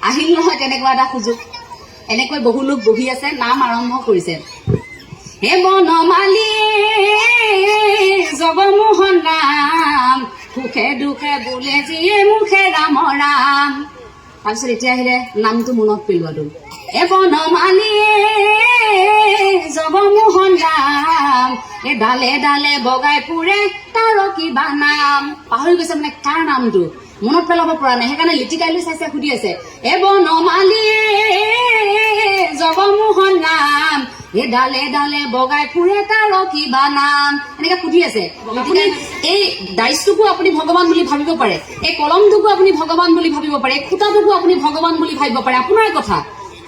আহিল নহয় তেনেকুৱা এটা সুযোগ। এনেকৈ বহু লোক বহি আছে, নাম আৰম্ভ কৰিছে। হে বনমালী জগমোহন ৰাম, সুখে দুখে বোলে যিয়ে মুখে ৰাম ৰাম। তাৰপিছত এতিয়া আহিলে নামটো মনত পেলোৱাটো। হে বনমালী জগমোহন ৰাম, এ ডালে ডালে বগাই ফুৰে তাৰ কিবা নাম। পাহৰি গৈছে মানে কাৰ নামটো মনত পেলাব পৰা নাই, সেইকাৰণে লিটিকাইলৈ চাইছে, সুধি আছে এ বনমালী জগমোহন ৰাম, এ ডালে ডালে বগাই ফুৰে তাৰ কিবা নাম। এনেকে সুধি আছে। আপুনি এই ডাইচটোকো আপুনি ভগৱান বুলি ভাবিব পাৰে, এই কলমটোকো আপুনি ভগৱান বুলি ভাবিব পাৰে, এই খুঁটাটোকো আপুনি ভগৱান বুলি ভাবিব পাৰে, আপোনাৰ কথা।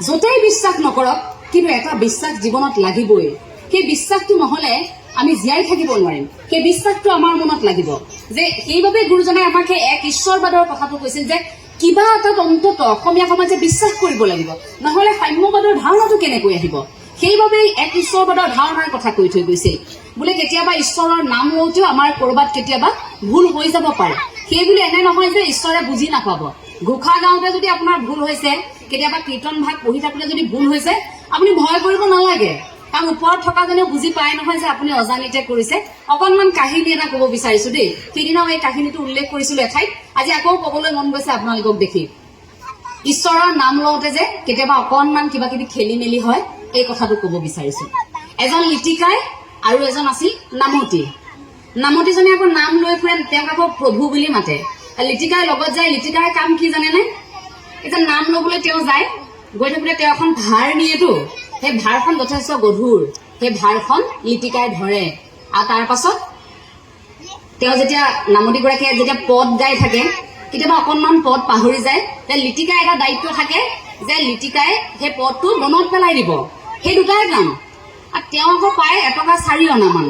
য'তেই বিশ্বাস নকৰক, কিন্তু এটা বিশ্বাস জীৱনত লাগিবই। সেই বিশ্বাসটো নহলে আমি জীয়াই থাকিব নোৱাৰিম। সেই বিশ্বাসটো আমাৰ মনত লাগিব। যে সেইবাবে গুৰুজনাই আমাক সেই এক ঈশ্বৰবাদৰ কথাটো কৈছিল যে কিবা এটাত অন্তত অসমীয়া সমাজে বিশ্বাস কৰিব লাগিব, নহলে সাম্যবাদৰ ধাৰণাটো কেনেকৈ আহিব। সেইবাবেই এক ঈশ্বৰবাদৰ ধাৰণাৰ কথা কৈ থৈ গৈছিল। বোলে কেতিয়াবা ঈশ্বৰৰ নাম লওঁতেও আমাৰ কৰবাত কেতিয়াবা ভুল হৈ যাব পাৰে। সেই বুলি এনে নহয় যে ঈশ্বৰে বুজি নাপাব। ঘোষা গাওঁতে যদি আপোনাৰ ভুল হৈছে, কেতিয়াবা কীৰ্তন ভাগ পঢ়ি থাকোতে যদি ভুল হৈছে, আপুনি ভয় কৰিব নালাগে, কাৰণ ওপৰত থকাজনে বুজি পায় নহয় যে আপুনি অজানিতে কৰিছে। অকনমান কাহিনী এটা কব বিচাৰিছো দেই। সেইদিনাও এই কাহিনীটো উল্লেখ কৰিছিলো এঠাইত, আজি আকৌ কবলৈ মন গৈছে আপোনালোকক দেখি। ঈশ্বৰৰ নাম লওঁতে যে কেতিয়াবা অকনমান কিবা কিবি খেলি মেলি হয়, এই কথাটো কব বিচাৰিছো। এজন লিটিকাই আৰু এজন আছিল নামতি। নামতিজনে আকৌ নাম লৈ ফুৰে, তেওঁক আকৌ প্ৰভু বুলি মাতে। লিটিকাই লগত যায়। লিটিকাই কাম কি জানেনে? এতিয়া নাম লবলৈ তেওঁ যায়, গৈ থাকোতে তেওঁ এখন ভাৰ নিয়েতো, সেই ভাৰখন যথেষ্ট গধুৰ। সেই ভাৰখন লিটিকাই ধৰে, আৰু তাৰ পাছত তেওঁ যেতিয়া নামতিগৰাকীয়ে যেতিয়া পদ গাই থাকে, কেতিয়াবা অকনমান পদ পাহৰি যায়, লিটিকাই এটা দায়িত্ব থাকে যে লিটিকাই সেই পদটো মনত পেলাই দিব। সেই দুটাই কাম। আৰু তেওঁ আকৌ পায় এটকা 4 অনামান।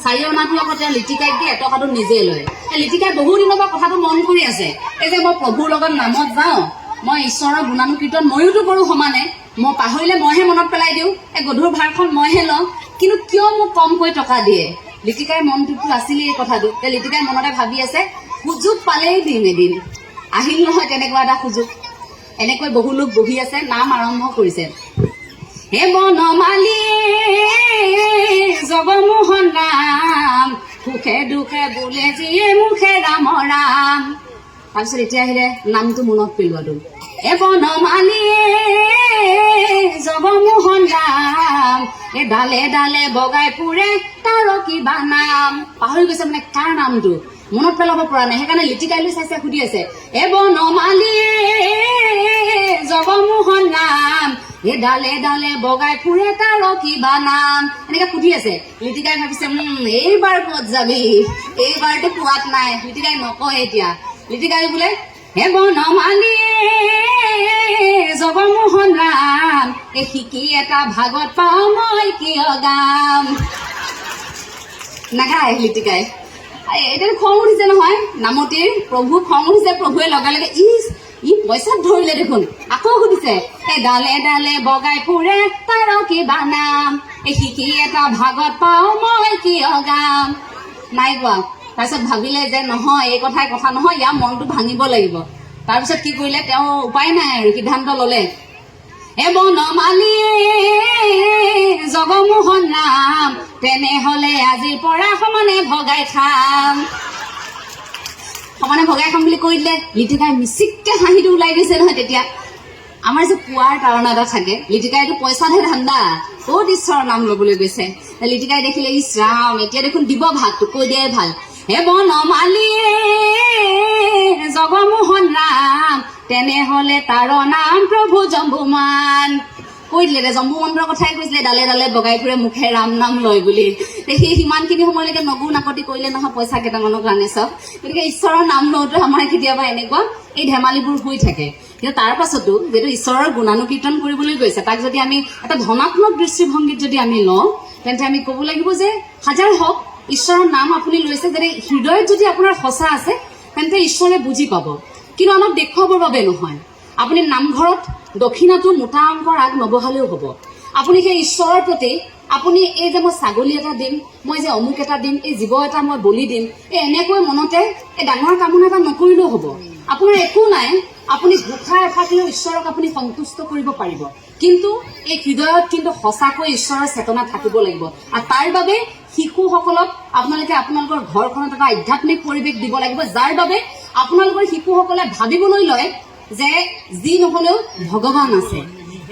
4 অনাটো আকৌ তেওঁ লিটিকাইক দিয়ে, এটকাটো নিজে লয়। লিটিকাই বহু দিনৰ পৰা কথাটো মন কৰি আছে, এই যে মই প্ৰভুৰ লগত নামত যাওঁ, মই ঈশ্বৰৰ গুণানুকীৰ্তন ময়োতো কৰো সমানে, মই পাহৰিলে মইহে মনত পেলাই দিওঁ, এই গধুৰ ভাৰখন মইহে লওঁ, কিন্তু কিয় মোক কমকৈ টকা দিয়ে। লিটিকাই মনটোতো আছিলে এই কথাটো। লিটিকাই মনতে ভাবি আছে, সুযোগ পালেই দিম এদিন। আহিল নহয় তেনেকুৱা এটা সুযোগ। এনেকৈ বহু লোক বহি আছে, নাম আৰম্ভ কৰিছে। হে বনমালী জগমোহন ৰাম, সুখে দুখে বোলে যিয়ে মুখে ৰাম ৰাম। তাৰপিছত এতিয়া আহিলে নামটো মনত পেলোৱাটো। এ বনমালী জগমোহন ৰাম, এ ডালে ডালে বগাই ফুৰে তাৰ কিবা নাম। পাহৰি গৈছে মানে কাৰ নামটো মনত পেলাব পৰা নাই, সেইকাৰণে লিটিকাইলৈ চাইছে, সুধি আছে এ বনমালী জগমোহন ৰাম, এ ডালে ডালে বগাই ফুৰে তাৰ কিবা নাম। এনেকে সুধি আছে। লিটিকাই ভাবিছে এইবাৰ ক'ত যাবি, এইবাৰতো পোৱাত নাই। লিটিকাই নকয় এতিয়া। লিটিকাই বোলে হে বনমালী জগমোহন ৰাম, এ শিকি এটা ভাগত পাওঁ মই কিয় গাম। নাগায় লিটিকাই। এতিয়া খং উঠিছে নহয় নামতিৰ, প্ৰভু খং উঠিছে। প্ৰভুৱে লগে লগে ই পইচাত ধৰিলে দেখোন। আকৌ সুধিছে এ ডালে ডালে বগাই ফুৰে তাৰ কিবা নাম, এ শিকি এটা ভাগত পাওঁ মই কিয় গাম। নাই কোৱা। তাৰপিছত ভাবিলে যে নহয়, এই কথাই কথা নহয়, ইয়াৰ মনটো ভাঙিব লাগিব। তাৰপিছত কি কৰিলে, তেওঁ উপায় নাই আৰু সিদ্ধান্ত ললে। এ বনমালী জগমোহন ৰাম, তেনেহলে আজিৰ পৰা সমানে ভগাই খাম। সমানে ভগাই খাম বুলি কৈ দিলে। লিটিকাই মিচিককে হাঁহিটো ওলাই গৈছে নহয় তেতিয়া। আমাৰ যে পোৱাৰ তাৰণা এটা থাকে, লিটিকাইটো পইচাতহে ধান্দা, ক'ত ঈশ্বৰৰ নাম লবলৈ গৈছে। লিটিকাই দেখিলে ইছ ৰাম, এতিয়া দেখোন দিব ভাগটো, কৈ দিয়াই ভাল। হে বনমালী জগমোহন ৰাম, তেনেহলে তাৰ নাম প্ৰভু জম্বুমান। কৈ দিলে জম্বু মন্দিৰৰ কথাই কৈছিলে, ডালে ডালে বগাই ফুৰে মুখে ৰাম নাম লয় বুলি। সেই সিমানখিনি সময়লৈকে নগু নাকতি কৰিলে নহয় পইচা কেইটামানৰ কাৰণে চব। গতিকে ঈশ্বৰৰ নাম লওঁতে আমাৰ কেতিয়াবা এনেকুৱা এই ধেমালিবোৰ হৈ থাকে। কিন্তু তাৰ পাছতো যিহেতু ঈশ্বৰৰ গুণানুকীৰ্তন কৰিবলৈ গৈছে, তাক যদি আমি এটা ধনাত্মক দৃষ্টিভংগীত যদি আমি লওঁ, তেন্তে আমি ক'ব লাগিব যে হাজাৰ হওক ঈশ্বৰৰ নাম আপুনি লৈছে, যদি হৃদয়ত যদি আপোনাৰ সঁচা আছে, তেন্তে ঈশ্বৰে বুজি পাব। কিন্তু আমাক দেখুৱাবৰ বাবে নহয়। আপুনি নামঘৰত দক্ষিণাটো মোটা অংকৰ আগ নবহালেও হ'ব। আপুনি সেই ঈশ্বৰৰ প্ৰতি আপুনি এই যে মই ছাগলী এটা দিম, মই যে অমুক এটা দিম, এই জীৱ এটা মই বলি দিম, এই এনেকৈ মনতে এই ডাঙৰ কামনা এটা নকৰিলেও হ'ব। আপোনাৰ একো নাই, আপুনি ঘোষা এফাকিও ঈশ্বৰক আপুনি সন্তুষ্ট কৰিব পাৰিব, কিন্তু এই হৃদয়ত কিন্তু সঁচাকৈ ঈশ্বৰৰ চেতনা থাকিব লাগিব। আৰু তাৰ বাবে শিশুসকলক আপোনালোকে আপোনালোকৰ ঘৰখনত এটা আধ্যাত্মিক পৰিৱেশ দিব লাগিব, যাৰ বাবে আপোনালোকৰ শিশুসকলে ভাবিবলৈ লয় যে যি নহলেও ভগৱান আছে।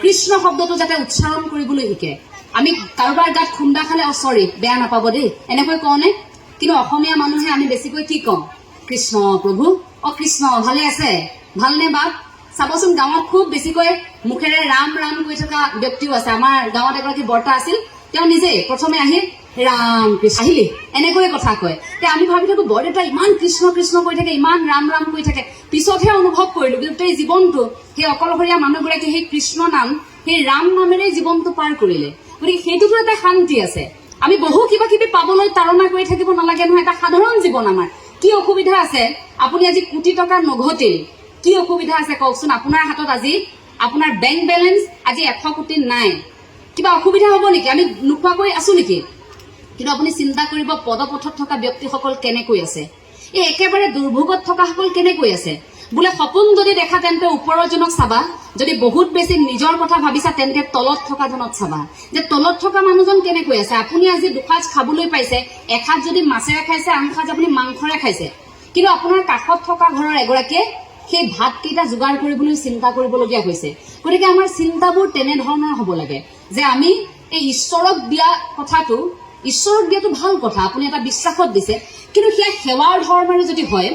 কৃষ্ণ শব্দটো যাতে উচ্চাৰণ কৰিবলৈ শিকে। আমি কাৰোবাৰ গাত খুন্দা খালে চৰি বেয়া নাপাব দেই এনেকৈ কওঁনে? কিন্তু অসমীয়া মানুহে আমি বেছিকৈ কি কওঁ? কৃষ্ণ প্ৰভু, কৃষ্ণ ভালে আছে, ভালনে বাপ? চাবচোন গাঁৱত খুব বেছিকৈ মুখেৰে ৰাম ৰাম কৈ থকা ব্যক্তিও আছে। আমাৰ গাঁৱত এগৰাকী বৰ্তা আছিল, তেওঁ নিজে প্ৰথমে আহি ৰাম কৃষ্ণ আহিলি এনেকৈয়ে কথা কয়। তে আমি ভাবি থাকো বৰদেউতা ইমান কৃষ্ণ কৃষ্ণ কৈ থাকে, ইমান ৰাম ৰাম কৈ থাকে। পিছতহে অনুভৱ কৰিলো গোটেই জীৱনটো সেই অকলশৰীয়া মানুহগৰাকী সেই কৃষ্ণ নাম, সেই ৰাম নামেৰে জীৱনটো পাৰ কৰিলে। গতিকে সেইটোতো এটা শান্তি আছে। আমি বহু কিবা কিবি পাবলৈ তাৰণা কৰি থাকিব নালাগে নহয়। এটা সাধাৰণ জীৱন আমাৰ কি অসুবিধা আছে? আপুনি আজি কোটি টকা নঘটিল, কি অসুবিধা আছে কওকচোন? আপোনাৰ হাতত আজি আপোনাৰ বেংক বেলেঞ্চ আজি 100 কোটি নাই, কিবা অসুবিধা হ'ব নেকি? আমি নোখোৱাকৈ আছো নেকি? কিন্তু আপুনি চিন্তা কৰিব পদপথত থকা ব্যক্তিসকল কেনেকৈ আছে, এই একেবাৰে দুৰ্ভোগত থকাসকল কেনেকৈ আছে। বোলে সপোন যদি দেখা তেন্তে ওপৰৰজনক চাবা, যদি বহুত বেছি নিজৰ কথা ভাবিছা তেন্তে তলত থকা জনক চাবা, যে তলত থকা মানুহজন কেনেকৈ আছে। আপুনি আজি দুসাঁজ খাবলৈ পাইছে, এসাঁজ যদি মাছেৰে খাইছে, আন সাঁজ আপুনি মাংসৰে খাইছে, কিন্তু আপোনাৰ কাষত থকা ঘৰৰ এগৰাকীয়ে সেই ভাতকেইটা যোগাৰ কৰিবলৈ চিন্তা কৰিবলগীয়া হৈছে। গতিকে আমাৰ চিন্তাবোৰ তেনেধৰণৰ হ'ব লাগে যে আমি এই ঈশ্বৰক দিয়া কথাটো, ঈশ্বৰক দিয়াটো ভাল কথা, আপুনি এটা বিশ্বাসত দিছে, কিন্তু সেয়া সেৱাৰ ধৰ্মেৰে যদি হয়,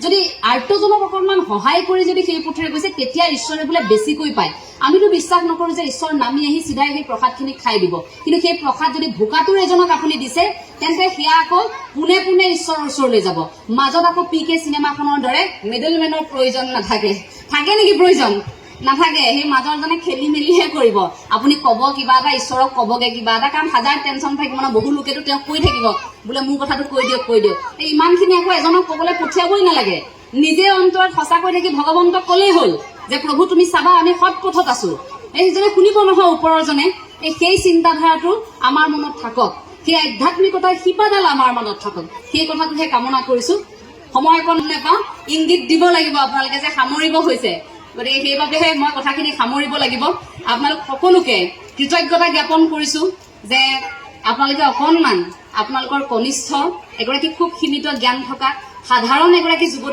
যদি আৰ্তজনক অকণমান সহায় কৰি যদি সেই পথেৰে গৈছে, তেতিয়া ঈশ্বৰে বোলে বেছিকৈ পায়। আমিতো বিশ্বাস নকৰো যে ঈশ্বৰ নামি আহি চিধাই সেই প্ৰসাদখিনি খাই দিব, কিন্তু সেই প্ৰসাদ যদি ভোকাতুৰ এজনক আপুনি দিছে তেন্তে সেয়া আকৌ পোনে পোনে ঈশ্বৰৰ ওচৰলৈ যাব। মাজত আকৌ PK চিনেমাখনৰ দৰে মিডলমেনৰ প্ৰয়োজন নাথাকে। থাকে নেকি প্ৰয়োজন? নাথাকে। সেই মাজৰজনে খেলি মেলিহে কৰিব। আপুনি কব কিবা এটা, ঈশ্বৰক কবগে কিবা এটা, কাৰণ হাজাৰ টেনচন থাকিব ন। বহু লোকেতো তেওঁক কৈ থাকিব বোলে মোৰ কথাটো কৈ দিয়ক কৈ দিয়ক। এই ইমানখিনি আকৌ এজনক কবলৈ পঠিয়াবই নালাগে। নিজে অন্তৰত সঁচাকৈ থাকি ভগৱন্তক কলেই হ'ল যে প্ৰভু তুমি চাবা আমি সৎ পথত আছো। এইজনে শুনিব নহয় ওপৰৰজনে। সেই চিন্তাধাৰাটো আমাৰ মনত থাকক, সেই আধ্যাত্মিকতাৰ শিপাডাল আমাৰ মনত থাকক, সেই কথাটোহে কামনা কৰিছো। সময় অকণ নেপাওঁ, ইংগিত দিব লাগিব আপোনালোকে যে সামৰিব হৈছে। গতিকে সেইবাবেহে মই কথাখিনি সামৰিব লাগিব। আপোনালোক সকলোকে কৃতজ্ঞতা জ্ঞাপন কৰিছো যে আপোনালোকে অকণমান আপোনালোকৰ কনিষ্ঠ এগৰাকী খুব সীমিত জ্ঞান থকা সাধাৰণ এগৰাকী যুৱতী